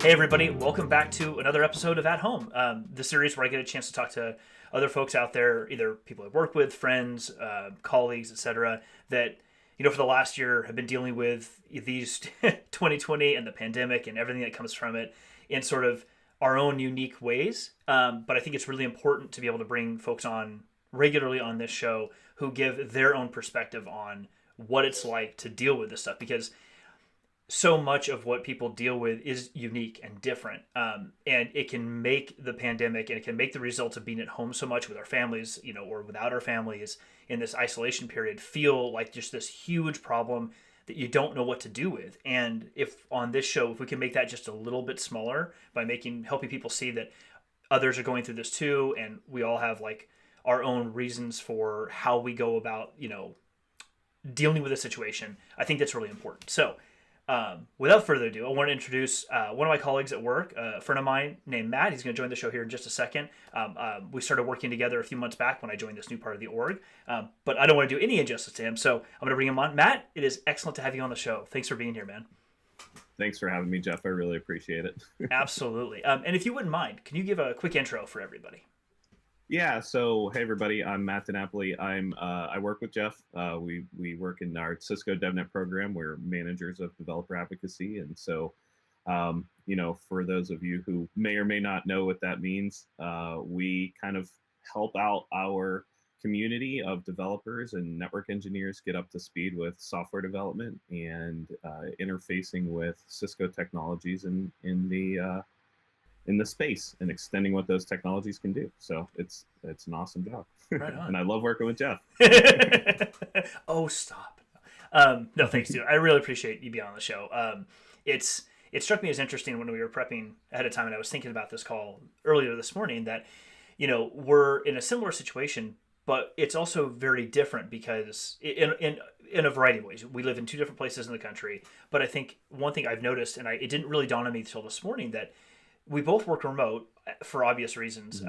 Hey everybody, welcome back to another episode of At Home, the series where I get a chance to talk to other folks out there, either people I work with, friends, colleagues, etc., that, for the last year have been dealing with these 2020 and the pandemic and everything that comes from it in sort of our own unique ways. But I think it's really important to be able to bring folks on regularly on this show who give their own perspective on what it's like to deal with this stuff, because so much of what people deal with is unique and different. And it can make the pandemic and it can make the results of being at home so much with our families, or without our families in this isolation period feel like just this huge problem that you don't know what to do with. And if on this show, if we can make that just a little bit smaller by helping people see that others are going through this too, and we all have like our own reasons for how we go about, dealing with a situation, I think that's really important. So, without further ado, I want to introduce one of my colleagues at work, a friend of mine named Matt. He's going to join the show here in just a second. We started working together a few months back when I joined this new part of the org, but I don't want to do any injustice to him, so I'm going to bring him on. Matt, it is excellent to have you on the show. Thanks for being here, man. Thanks for having me, Jeff. I really appreciate it. Absolutely. And if you wouldn't mind, can you give a quick intro for everybody? Yeah. So, hey everybody, I'm Matt DeNapoli. I work with Jeff. We work in our Cisco DevNet program. We're managers of developer advocacy, and so, for those of you who may or may not know what that means, we kind of help out our community of developers and network engineers get up to speed with software development and interfacing with Cisco technologies in the space and extending what those technologies can do. So it's an awesome job. Right on. And I love working with Jeff. Oh, stop. No, thanks, dude. I really appreciate you being on the show. It struck me as interesting when we were prepping ahead of time, and I was thinking about this call earlier this morning that, we're in a similar situation, but it's also very different because in a variety of ways. We live in two different places in the country, but I think one thing I've noticed, and it didn't really dawn on me until this morning, that we both work remote for obvious reasons,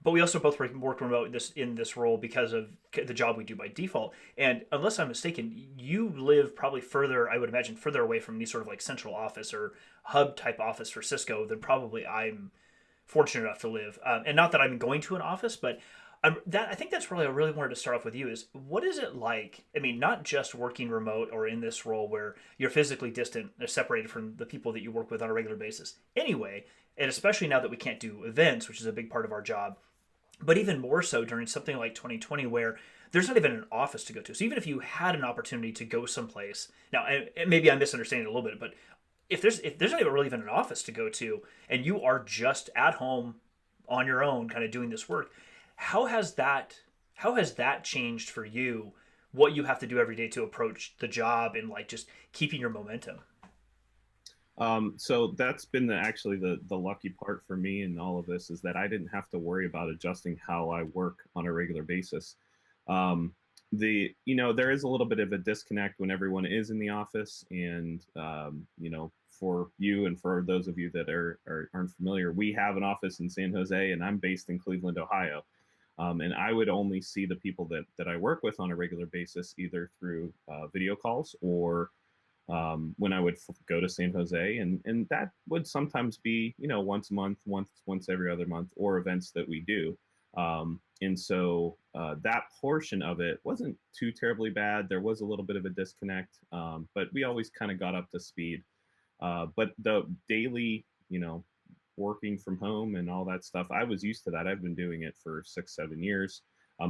but we also both work remote in this role because of the job we do by default. And unless I'm mistaken, you live probably further, I would imagine, further away from any sort of like central office or hub type office for Cisco than probably I'm fortunate enough to live. And not that I'm going to an office, but I think that's really, I really wanted to start off with you is, what is it like? I mean, not just working remote or in this role where you're physically distant or separated from the people that you work with on a regular basis anyway, and especially now that we can't do events, which is a big part of our job, but even more so during something like 2020 where there's not even an office to go to. So even if you had an opportunity to go someplace, now maybe I'm misunderstanding it a little bit, but if there's not even really even an office to go to and you are just at home on your own kind of doing this work, how has that changed for you, what you have to do every day to approach the job and like just keeping your momentum? So that's been actually the lucky part for me in all of this is that I didn't have to worry about adjusting how I work on a regular basis. There is a little bit of a disconnect when everyone is in the office, and for you and for those of you that aren't familiar, we have an office in San Jose, and I'm based in Cleveland, Ohio. And I would only see the people that I work with on a regular basis either through video calls or when I would go to San Jose, and that would sometimes be once a month, once every other month, or events that we do. And so that portion of it wasn't too terribly bad. There was a little bit of a disconnect, but we always kind of got up to speed. But the daily, working from home and all that stuff, I was used to that. I've been doing it for 6-7 years.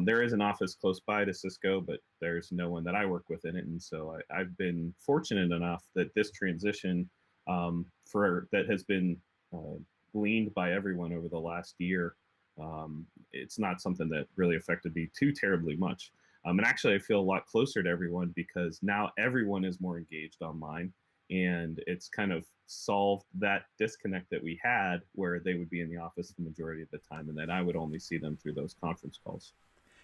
There is an office close by to Cisco, but there's no one that I work with in it. And so I've been fortunate enough that this transition that has been gleaned by everyone over the last year, it's not something that really affected me too terribly much. And actually, I feel a lot closer to everyone because now everyone is more engaged online. And it's kind of solved that disconnect that we had where they would be in the office the majority of the time, and then I would only see them through those conference calls.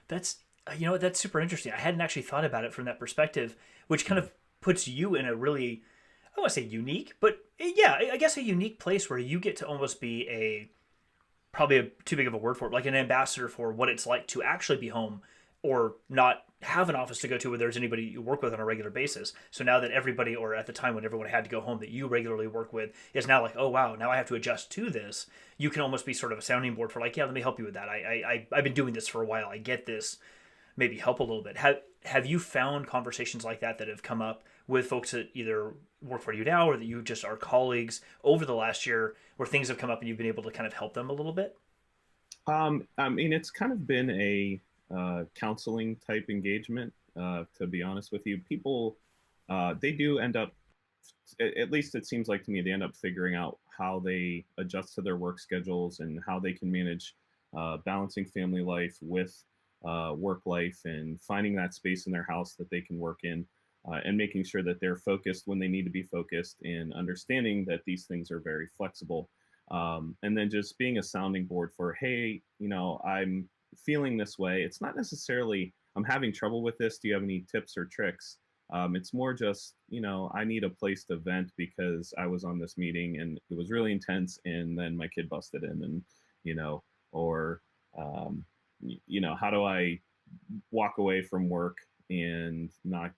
That's that's super interesting. I hadn't actually thought about it from that perspective, which kind of puts you in a really, I don't want to say unique, but yeah, I guess a unique place where you get to almost be probably too big of a word for it, like an ambassador for what it's like to actually be home or not have an office to go to where there's anybody you work with on a regular basis. So now that everybody, or at the time when everyone had to go home that you regularly work with, is now like, oh wow, now I have to adjust to this. You can almost be sort of a sounding board for like, yeah, let me help you with that. I've been doing this for a while. I get this. Maybe help a little bit. Have you found conversations like that have come up with folks that either work for you now or that you just are colleagues over the last year where things have come up and you've been able to kind of help them a little bit? I mean, it's kind of been a counseling type engagement. To be honest with you, people they do end up, at least it seems like to me, they end up figuring out how they adjust to their work schedules and how they can manage balancing family life with work life and finding that space in their house that they can work in. And making sure that they're focused when they need to be focused and understanding that these things are very flexible. And then just being a sounding board for, hey, I'm feeling this way. It's not necessarily, I'm having trouble with this. Do you have any tips or tricks? It's more just, I need a place to vent because I was on this meeting and it was really intense and then my kid busted in and, or, how do I walk away from work and not,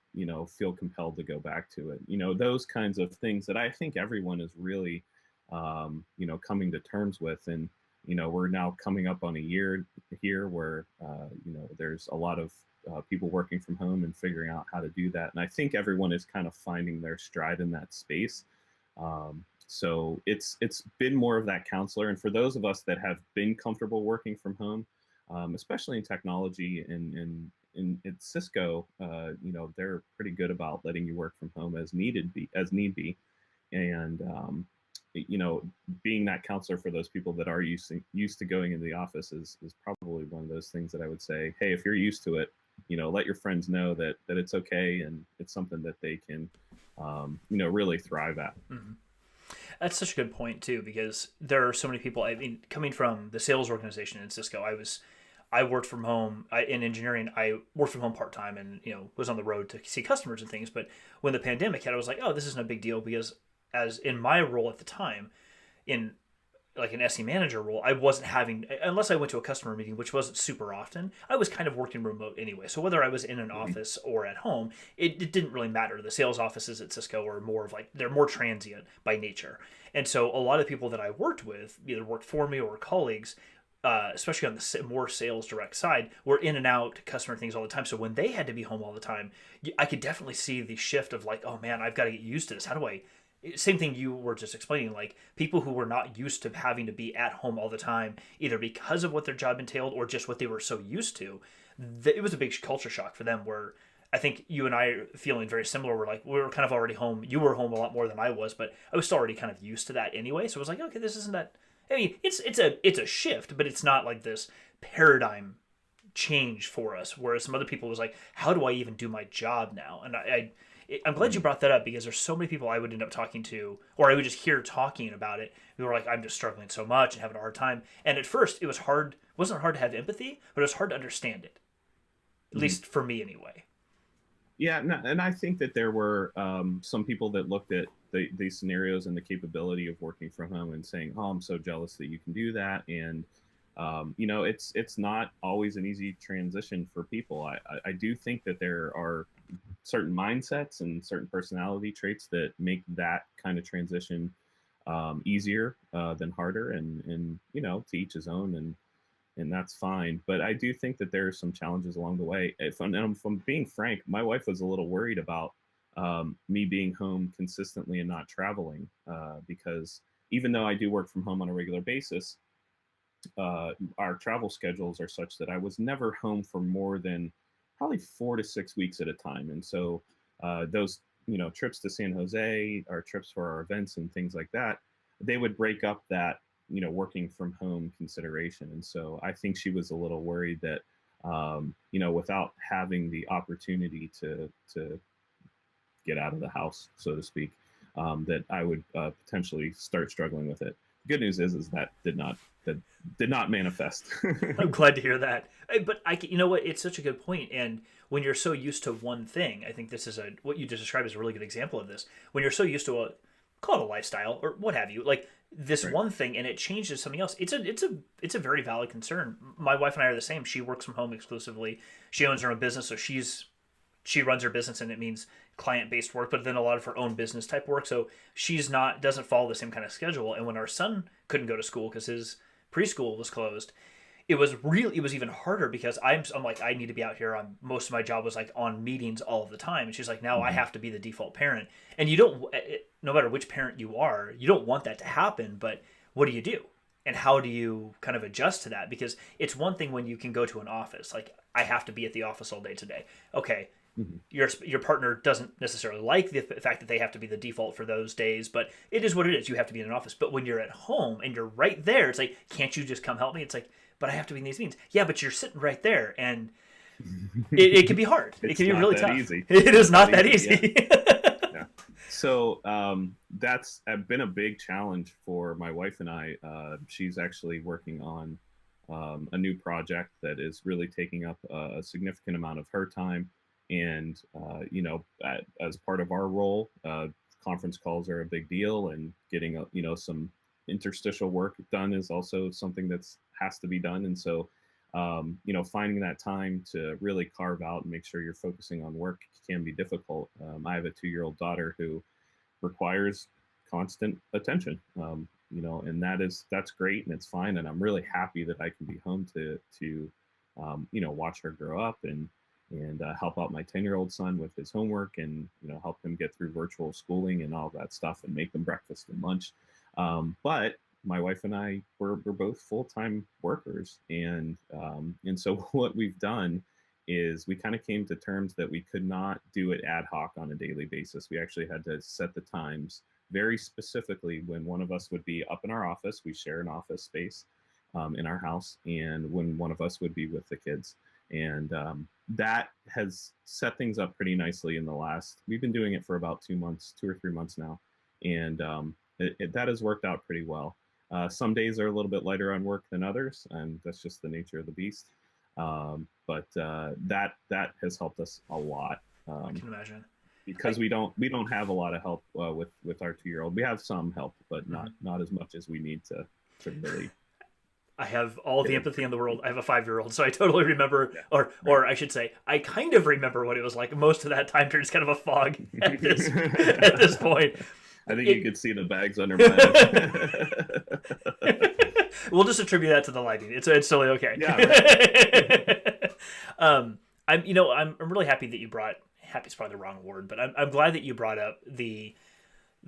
feel compelled to go back to it? Those kinds of things that I think everyone is really, coming to terms with. And, we're now coming up on a year here where, there's a lot of people working from home and figuring out how to do that. And I think everyone is kind of finding their stride in that space. So it's been more of that counselor. And for those of us that have been comfortable working from home, especially in technology and in Cisco, they're pretty good about letting you work from home as need be. And, being that counselor for those people that are used to going into the office is probably one of those things that I would say, hey, if you're used to it, let your friends know that it's okay and it's something that they can, really thrive at. Mm-hmm. That's such a good point too, because there are so many people. I mean, coming from the sales organization in Cisco, I worked from home in engineering. I worked from home part-time and, was on the road to see customers and things. But when the pandemic hit, I was like, oh, this isn't a big deal because as in my role at the time, in like an SE manager role, I wasn't having, unless I went to a customer meeting, which wasn't super often, I was kind of working remote anyway. So whether I was in an office or at home, it didn't really matter. The sales offices at Cisco are more of like, they're more transient by nature. And so a lot of people that I worked with, either worked for me or colleagues, especially on the more sales direct side, were in and out customer things all the time. So when they had to be home all the time, I could definitely see the shift of like, oh man, I've got to get used to this. How do I, same thing you were just explaining, like people who were not used to having to be at home all the time, either because of what their job entailed or just what they were so used to, it was a big culture shock for them where I think you and I are feeling very similar. We're like, we were kind of already home. You were home a lot more than I was, but I was still already kind of used to that anyway. So I was like, okay, this isn't that, I mean, it's a shift, but it's not like this paradigm change for us. Whereas some other people was like, how do I even do my job now? And I'm glad you brought that up because there's so many people I would end up talking to, or I would just hear talking about it, who were like, I'm just struggling so much and having a hard time. And at first it was hard, it wasn't hard to have empathy, but it was hard to understand it. At least for me anyway. Yeah, no, and I think that there were some people that looked at these scenarios and the capability of working from home and saying, "Oh, I'm so jealous that you can do that." And it's not always an easy transition for people. I do think that there are certain mindsets and certain personality traits that make that kind of transition easier than harder. And to each his own, and that's fine. But I do think that there are some challenges along the way. If I'm being frank, my wife was a little worried about me being home consistently and not traveling because even though I do work from home on a regular basis, our travel schedules are such that I was never home for more than probably 4 to 6 weeks at a time. And so those trips to San Jose, our trips for our events and things like that, they would break up that working from home consideration. And so I think she was a little worried that without having the opportunity to get out of the house, so to speak, that I would potentially start struggling with it. The good news is that did not manifest. I'm glad to hear that. But you know what? It's such a good point. And when you're so used to one thing, I think this is what you just described is a really good example of this. When you're so used to call it a lifestyle or what have you, like this Right. one thing and it changes something else. It's a very valid concern. My wife and I are the same. She works from home exclusively. She owns her own business, so she runs her business, and it means client based work, but then a lot of her own business type work. So she's not doesn't follow the same kind of schedule. And when our son couldn't go to school because his preschool was closed, it was even harder because I'm like, I need to be out here. Most of my job was like on meetings all of the time, and she's like, now I Hmm. have to be the default parent. And you don't, no matter which parent you are, you don't want that to happen. But what do you do? And how do you kind of adjust to that? Because it's one thing when you can go to an office, like I have to be at the office all day today. Okay, Hmm. your partner doesn't necessarily like the fact that they have to be the default for those days, but it is what it is. You have to be in an office. But when you're at home and you're right there, it's like, can't you just come help me? It's like, but I have to be in these meetings. Yeah, but you're sitting right there, and it can be hard. It It's can be not really that tough. easy. It is It's not not that easy. Yeah. easy. Yeah. So that's been a big challenge for my wife and I. She's actually working on a new project that is really taking up a significant amount of her time. And, as part of our role, conference calls are a big deal, and getting, some interstitial work done is also something that's has to be done. And so, finding that time to really carve out and make sure you're focusing on work can be difficult. I have a 2-year-old daughter who requires constant attention. And that's great and it's fine. And I'm really happy that I can be home to watch her grow up and help out my 10-year-old son with his homework and help him get through virtual schooling and all that stuff and make them breakfast and lunch. But my wife and I we're both full-time workers, and so what we've done is we kind of came to terms that we could not do it ad hoc on a daily basis. We actually had to set the times very specifically when one of us would be up in our office. We share an office space in our house, and when one of us would be with the kids. And that has set things up pretty nicely in the last, we've been doing it for about 2 months, 2 or 3 months now. And that has worked out pretty well. Some days are a little bit lighter on work than others, and that's just the nature of the beast. But that has helped us a lot, I can imagine. because I, we don't have a lot of help with our 2-year-old. We have some help, but not mhm. not as much as we need to really I have all get the it. empathy in the world. I have a 5-year-old, so I totally remember, Yeah, right. or I should say, I kind of remember what it was like. Most of that time period is kind of a fog at this point. I think you It could see the bags under my eyes. we'll just attribute that to the lighting. It's totally okay. Yeah, right. I'm really happy that you brought, happy is probably the wrong word, but I'm glad that you brought up the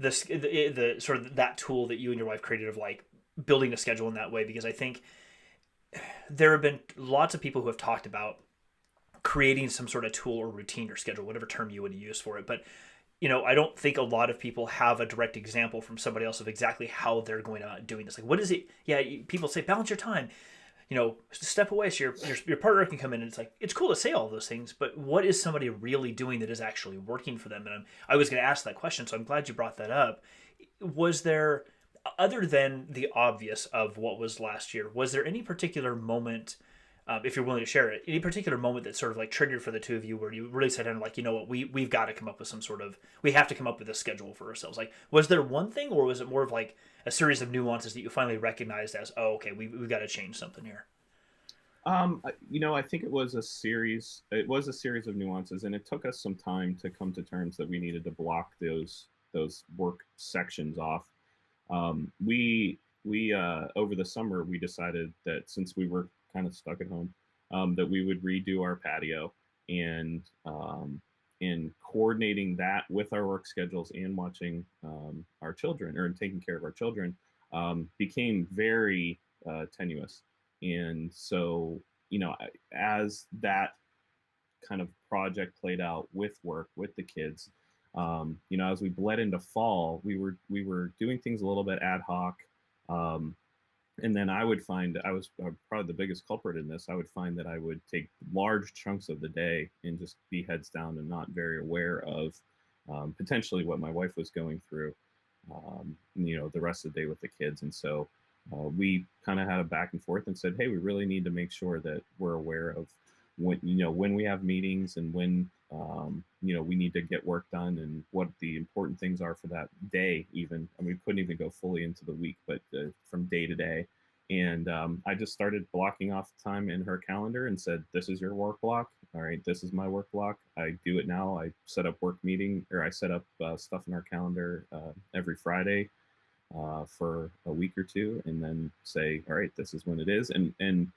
sort of that tool that you and your wife created of like building a schedule in that way, because I think there have been lots of people who have talked about creating some sort of tool or routine or schedule, whatever term you would use for it. But I don't think a lot of people have a direct example from somebody else of exactly how they're going about doing this. Like, what is it? Yeah, people say balance your time. Step away so your partner can come in, and it's like it's cool to say all those things, but what is somebody really doing that is actually working for them? And I was going to ask that question, so I'm glad you brought that up. Was there, other than the obvious of what was last year, was there any particular moment, if you're willing to share it, any particular moment that sort of like triggered for the two of you where you really sat down and like, what, we've got to come up with some sort of, we have to come up with a schedule for ourselves. Like, was there one thing, or was it more of like a series of nuances that you finally recognized as, oh, okay, we've got to change something here? I think it was a series. It was a series of nuances, and it took us some time to come to terms that we needed to block those work sections off. We over the summer we decided that since we were kind of stuck at home, that we would redo our patio, and in coordinating that with our work schedules and watching our children or taking care of our children became very tenuous. And so, as that kind of project played out with work with the kids, as we bled into fall, we were doing things a little bit ad hoc. Um, and then I would find I was probably the biggest culprit in this. I would find that I would take large chunks of the day and just be heads down and not very aware of potentially what my wife was going through, the rest of the day with the kids. And so we kind of had a back and forth and said, hey, we really need to make sure that we're aware of when we have meetings and when we need to get work done and what the important things are for that day. Even, I mean, we couldn't even go fully into the week, but from day to day. And I just started blocking off time in her calendar and said, "This is your work block. All right, this is my work block." I do it now. I set up I set up stuff in our calendar every Friday for a week or two, and then say, "All right, this is when it is." And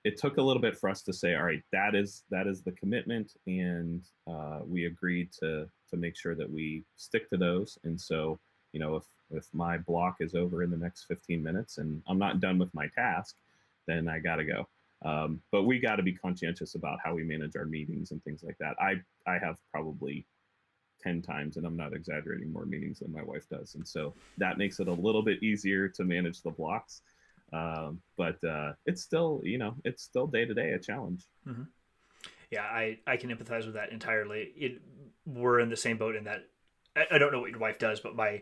it took a little bit for us to say, "All right, that is the commitment," and we agreed to make sure that we stick to those. And so, if my block is over in the next 15 minutes and I'm not done with my task, then I got to go. But we got to be conscientious about how we manage our meetings and things like that. I have probably 10 times, and I'm not exaggerating, more meetings than my wife does. And so that makes it a little bit easier to manage the blocks. But it's still, it's still day to day a challenge. Mm-hmm. Yeah, I can empathize with that entirely. We're in the same boat in that I don't know what your wife does, but my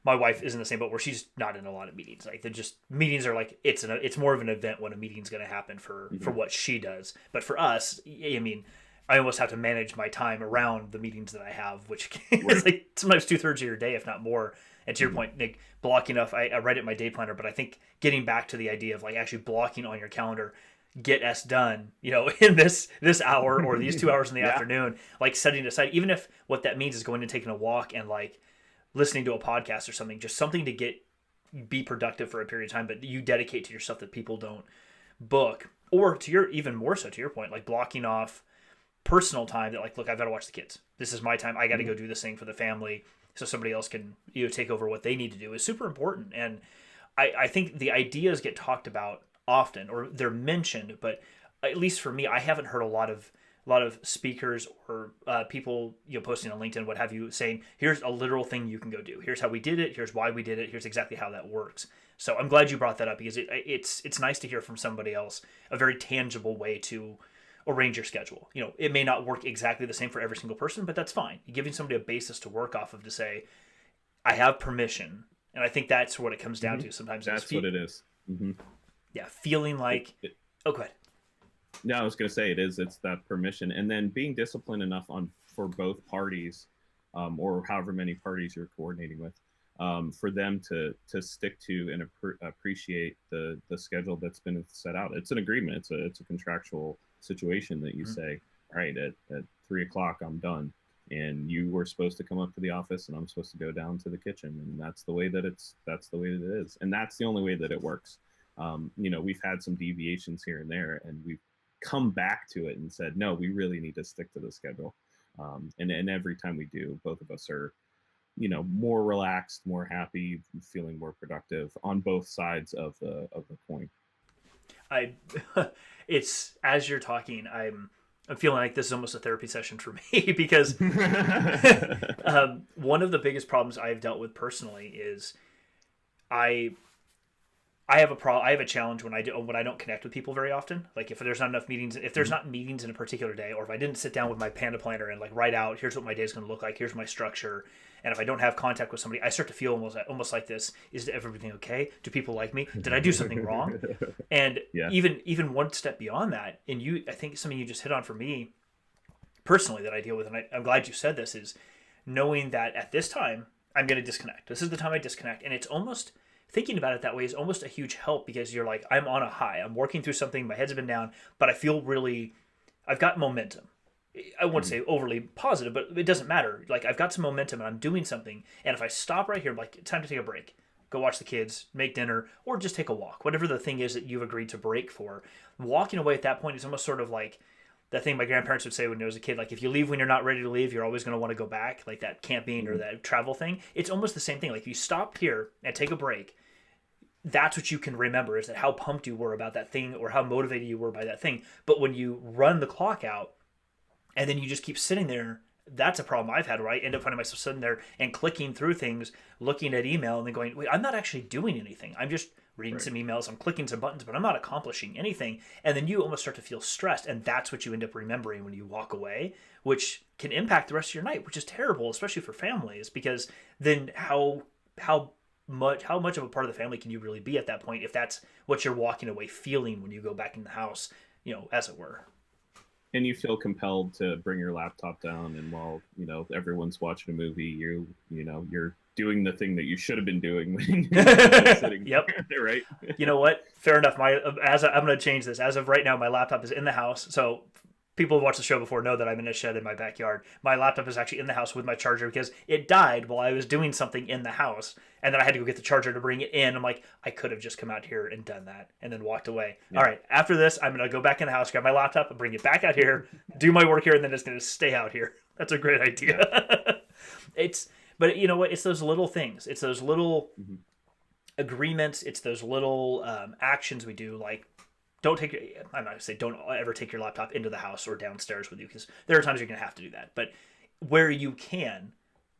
wife is in the same boat where she's not in a lot of meetings. Like, meetings are like, it's more of an event when a meeting's going to happen for what she does. But for us, I mean, I almost have to manage my time around the meetings that I have, which is like sometimes 2/3 of your day, if not more. And to your point, Nick, blocking off, I write it in my day planner, but I think getting back to the idea of like actually blocking on your calendar, get S done, in this hour or these 2 hours in the afternoon, like setting it aside, even if what that means is going and taking a walk and like listening to a podcast or something, just something to be productive for a period of time, but you dedicate to yourself that people don't book. Or even more so to your point, like blocking off personal time that like, look, I've got to watch the kids. This is my time. I got to go do this thing for the family so somebody else can take over what they need to do is super important. And I think the ideas get talked about often, or they're mentioned, but at least for me, I haven't heard a lot of speakers or people posting on LinkedIn, what have you, saying, here's a literal thing you can go do. Here's how we did it. Here's why we did it. Here's exactly how that works. So I'm glad you brought that up, because it's nice to hear from somebody else a very tangible way to arrange your schedule. It may not work exactly the same for every single person, but that's fine. You're giving somebody a basis to work off of to say, I have permission. And I think that's what it comes down to sometimes. That's what it is. Mm-hmm. Yeah, feeling like... go ahead. No, I was going to say it's that permission, and then being disciplined enough for both parties, or however many parties you're coordinating with, for them to stick to and appreciate the schedule that's been set out. It's an agreement. It's a contractual situation that you say, all right, at 3:00 I'm done, and you were supposed to come up to the office, and I'm supposed to go down to the kitchen, and that's the way that it is, and that's the only way that it works. We've had some deviations here and there, and we've come back to it and said, no, we really need to stick to the schedule. And every time we do, both of us are, more relaxed, more happy, feeling more productive on both sides of the coin. It's, as you're talking, I'm feeling like this is almost a therapy session for me, because one of the biggest problems I've dealt with personally is I have a challenge when I don't connect with people very often. Like if there's not enough meetings, if there's not meetings in a particular day, or if I didn't sit down with my Panda planner and like write out, here's what my day is going to look like, here's my structure. And if I don't have contact with somebody, I start to feel almost like this: is everything okay? Do people like me? Did I do something wrong? And even one step beyond that, and I think something you just hit on for me personally that I deal with, and I'm glad you said this, is knowing that at this time I'm going to disconnect. This is the time I disconnect, and it's almost, thinking about it that way is almost a huge help, because you're like, I'm on a high. I'm working through something. My head's been down, but I feel I've got momentum. I wouldn't say overly positive, but it doesn't matter. Like, I've got some momentum and I'm doing something. And if I stop right here, I'm like, it's time to take a break. Go watch the kids, make dinner, or just take a walk. Whatever the thing is that you've agreed to break for. Walking away at that point is almost sort of like that thing my grandparents would say when I was a kid. Like, if you leave when you're not ready to leave, you're always going to want to go back. Like that camping or that travel thing. It's almost the same thing. Like, you stop here and take a break. That's what you can remember, is that how pumped you were about that thing or how motivated you were by that thing. But when you run the clock out and then you just keep sitting there, that's a problem I've had, where I end up finding myself sitting there and clicking through things, looking at email, and then going, wait, I'm not actually doing anything. I'm just reading some emails, I'm clicking some buttons, but I'm not accomplishing anything. And then you almost start to feel stressed, and that's what you end up remembering when you walk away, which can impact the rest of your night, which is terrible, especially for families, because then how much of a part of the family can you really be at that point if that's what you're walking away feeling when you go back in the house, as it were. And you feel compelled to bring your laptop down, and while everyone's watching a movie, you're doing the thing that you should have been doing when you were sitting Yep. there, right? You know what? Fair enough. I'm going to change this. As of right now, my laptop is in the house. So people who watched the show before know that I'm in a shed in my backyard. My laptop is actually in the house with my charger because it died while I was doing something in the house. And then I had to go get the charger to bring it in. I'm like, I could have just come out here and done that and then walked away. Yeah. All right, after this, I'm going to go back in the house, grab my laptop, and bring it back out here, do my work here, and then it's going to stay out here. That's a great idea. Yeah. But you know what? It's those little things. It's those little agreements. It's those little actions we do, like I'm not going to say don't ever take your laptop into the house or downstairs with you, because there are times you're going to have to do that. But where you can,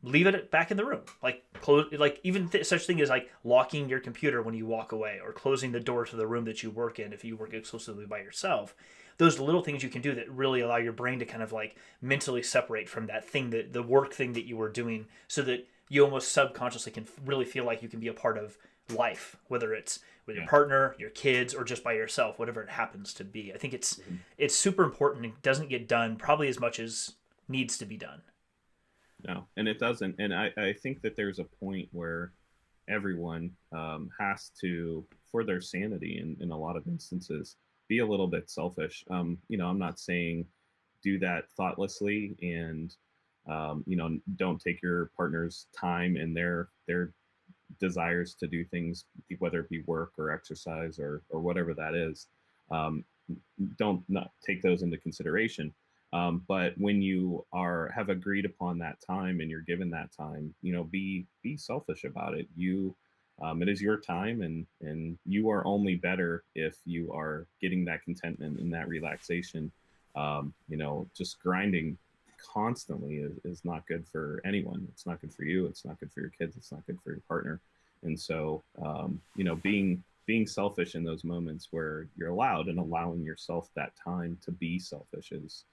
leave it back in the room. Like close, like even such thing as like locking your computer when you walk away, or closing the door to the room that you work in if you work exclusively by yourself. Those little things you can do that really allow your brain to kind of like mentally separate from that thing, the work thing that you were doing, so that you almost subconsciously can really feel like you can be a part of life, whether it's with your partner, your kids, or just by yourself, whatever it happens to be. I think it's super important. It doesn't get done probably as much as needs to be done. No, and it doesn't. And I think that there's a point where everyone has to, for their sanity in a lot of instances, be a little bit selfish. I'm not saying do that thoughtlessly and, don't take your partner's time and their desires to do things, whether it be work or exercise or whatever that is. Don't not take those into consideration. But when you have agreed upon that time and you're given that time, be selfish about it. It is your time, and you are only better if you are getting that contentment and that relaxation. Just grinding constantly is not good for anyone. It's not good for you. It's not good for your kids. It's not good for your partner. And so, being selfish in those moments where you're allowed, and allowing yourself that time to be selfish is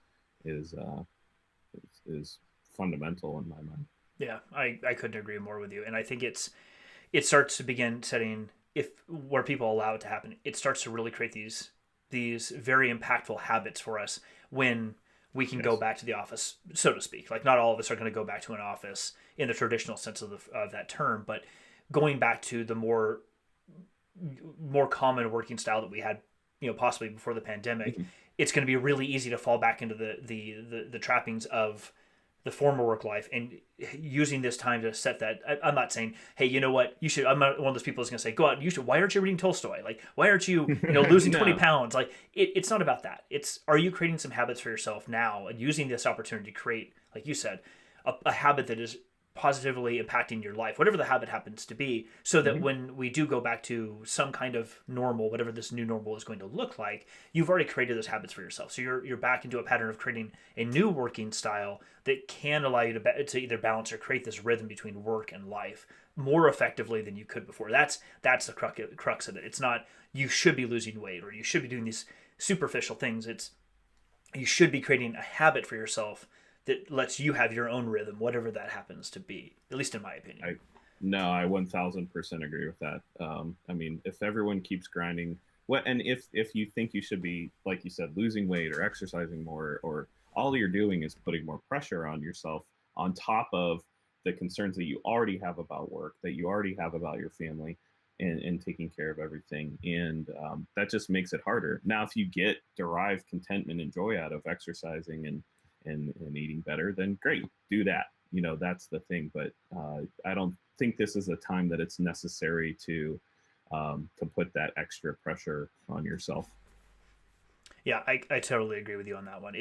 fundamental in my mind. Yeah, I couldn't agree more with you. And I think it starts to begin setting, where people allow it to happen, it starts to really create these very impactful habits for us when we can go back to the office, so to speak. Like, not all of us are going to go back to an office in the traditional sense of that term, but going back to the more common working style that we had, possibly before the pandemic, it's going to be really easy to fall back into the trappings of the former work life, and using this time to set that. I'm not saying, hey, you know what, you should. I'm not one of those people that's going to say, go out. Why aren't you reading Tolstoy? Like, why aren't you, losing 20 pounds? Like, it's not about that. It's, are you creating some habits for yourself now, and using this opportunity to create, like you said, a habit that is positively impacting your life, whatever the habit happens to be, so that when we do go back to some kind of normal, whatever this new normal is going to look like, you've already created those habits for yourself. So you're back into a pattern of creating a new working style that can allow you to either balance or create this rhythm between work and life more effectively than you could before. That's the crux of it. It's not you should be losing weight or you should be doing these superficial things. It's you should be creating a habit for yourself that lets you have your own rhythm, whatever that happens to be, at least in my opinion. I 1000% agree with that. If everyone keeps grinding, and if you think you should be, like you said, losing weight or exercising more, or all you're doing is putting more pressure on yourself on top of the concerns that you already have about work, that you already have about your family, and taking care of everything. And that just makes it harder. Now, if you derive contentment and joy out of exercising and eating better, then great, do that. That's the thing. But I don't think this is a time that it's necessary to put that extra pressure on yourself. Yeah, I totally agree with you on that one.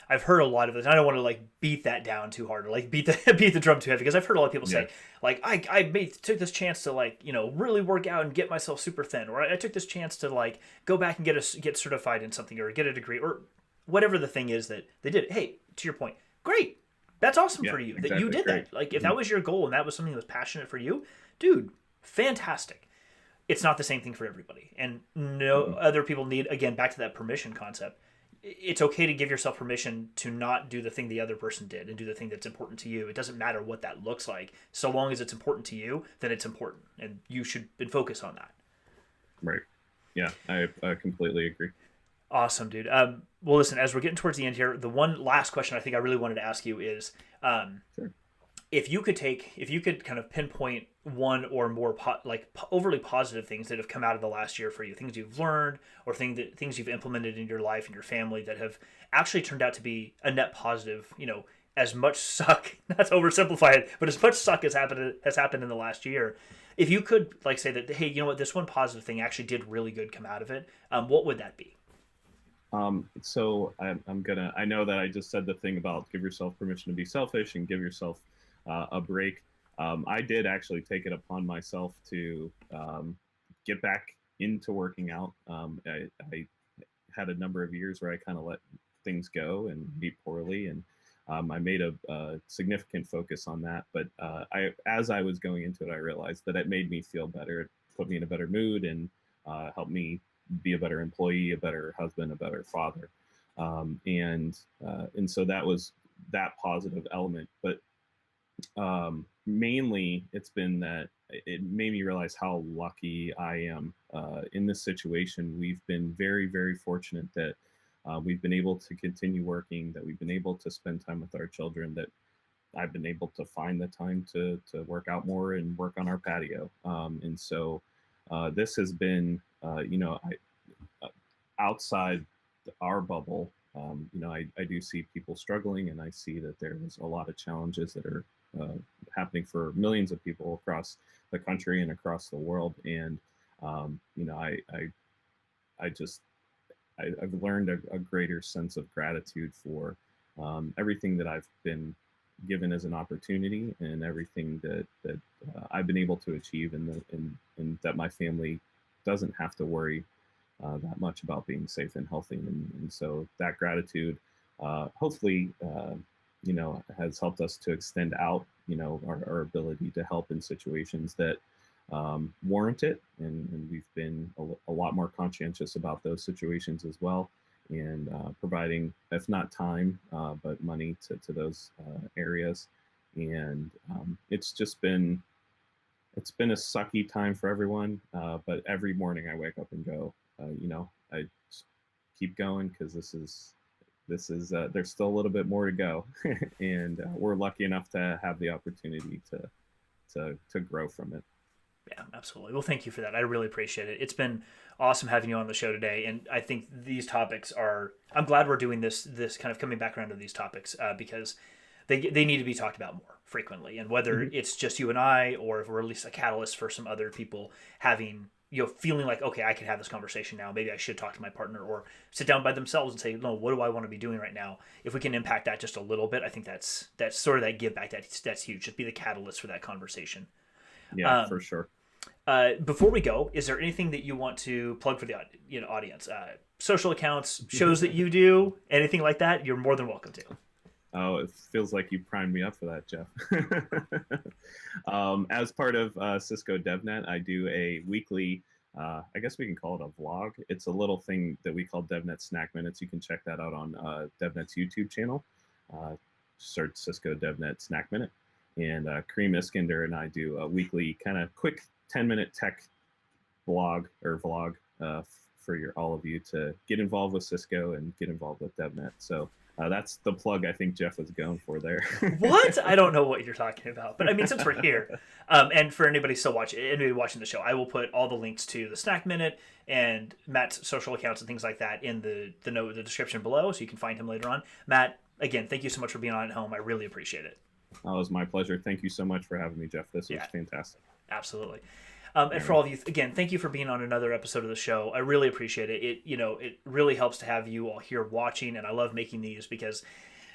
I've heard a lot of this. I don't want to beat that down too hard, or beat the drum too heavy, because I've heard a lot of people say, I took this chance to really work out and get myself super thin, or I took this chance to go back and get certified in something, or get a degree, or whatever the thing is that they did. Hey, to your point, great. That's awesome for you that you did that. If that was your goal and that was something that was passionate for you, dude, fantastic. It's not the same thing for everybody. And other people need, again, back to that permission concept. It's okay to give yourself permission to not do the thing the other person did and do the thing that's important to you. It doesn't matter what that looks like. So long as it's important to you, then it's important. And you should focus on that. Right. Yeah, I completely agree. Awesome, dude. well, listen, as we're getting towards the end here, the one last question I think I really wanted to ask you is, Sure. if you could kind of pinpoint one or more overly positive things that have come out of the last year for you, things you've learned or things you've implemented in your life and your family that have actually turned out to be a net positive, as much suck, not to oversimplify it, but as much suck has happened in the last year. If you could say that, hey, you know what, this one positive thing actually did really good come out of it, what would that be? So I know that I just said the thing about give yourself permission to be selfish and give yourself a break. I did actually take it upon myself to get back into working out. I had a number of years where I kind of let things go and eat poorly, and I made a significant focus on that. But as I was going into it, I realized that it made me feel better. It put me in a better mood and helped me be a better employee, a better husband, a better father. And so that was that positive element. But mainly it's been that it made me realize how lucky I am in this situation. We've been very, very fortunate that we've been able to continue working, that we've been able to spend time with our children, that I've been able to find the time to work out more and work on our patio. And so this has been, outside our bubble, I do see people struggling, and I see that there's a lot of challenges that are happening for millions of people across the country and across the world. And, I've learned a greater sense of gratitude for everything that I've been given as an opportunity, and everything that I've been able to achieve, and that my family doesn't have to worry that much about being safe and healthy. And so that gratitude, hopefully, has helped us to extend out, our ability to help in situations that warrant it. And we've been a lot more conscientious about those situations as well, and providing, if not time, but money to those areas. And it's a sucky time for everyone, but every morning I wake up and go, I just keep going, because this is there's still a little bit more to go. And we're lucky enough to have the opportunity to grow from it. Yeah, absolutely. Well, thank you for that. I really appreciate it. It's been awesome having you on the show today, and I think these topics I'm glad we're doing this kind of coming back around to these topics, because they need to be talked about more frequently. And whether it's just you and I, or if we're at least a catalyst for some other people having, feeling like, okay, I can have this conversation now. Maybe I should talk to my partner, or sit down by themselves and say, no, what do I want to be doing right now? If we can impact that just a little bit, I think that's sort of that give back. That's huge. Just be the catalyst for that conversation. Yeah, for sure. Before we go, is there anything that you want to plug for the audience? Social accounts, shows that you do, anything like that? You're more than welcome to. Oh, it feels like you primed me up for that, Jeff. As part of Cisco DevNet, I do a weekly, I guess we can call it a vlog. It's a little thing that we call DevNet Snack Minutes. You can check that out on DevNet's YouTube channel. Search Cisco DevNet Snack Minute. And Kareem Iskander and I do a weekly kind of quick 10-minute tech vlog for all of you to get involved with Cisco and get involved with DevNet. So that's the plug I think Jeff was going for there. What? I don't know what you're talking about. But I mean, since we're here, and for anybody watching the show, I will put all the links to the Snack Minute and Matt's social accounts and things like that in the description below, so you can find him later on. Matt, again, thank you so much for being on at home. I really appreciate it. Oh, it was my pleasure. Thank you so much for having me, Jeff. This was fantastic. Absolutely. And for all of you, again, thank you for being on another episode of the show. I really appreciate it. It really helps to have you all here watching, and I love making these because,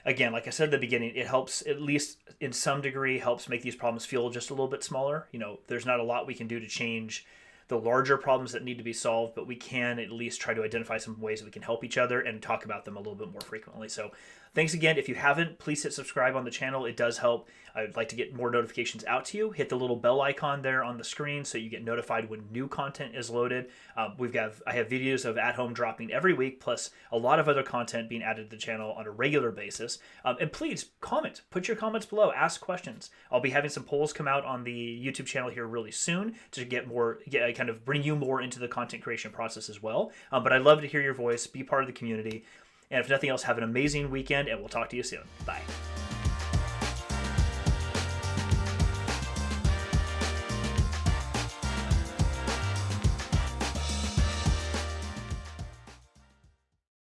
again, like I said at the beginning, it helps, at least in some degree, helps make these problems feel just a little bit smaller. There's not a lot we can do to change the larger problems that need to be solved, but we can at least try to identify some ways that we can help each other and talk about them a little bit more frequently. So thanks again. If you haven't, please hit subscribe on the channel. It does help. I'd like to get more notifications out to you. Hit the little bell icon there on the screen so you get notified when new content is loaded. I have videos of at home dropping every week, plus a lot of other content being added to the channel on a regular basis. And please comment. Put your comments below. Ask questions. I'll be having some polls come out on the YouTube channel here really soon to kind of bring you more into the content creation process as well. But I'd love to hear your voice. Be part of the community. And if nothing else, have an amazing weekend, and we'll talk to you soon. Bye.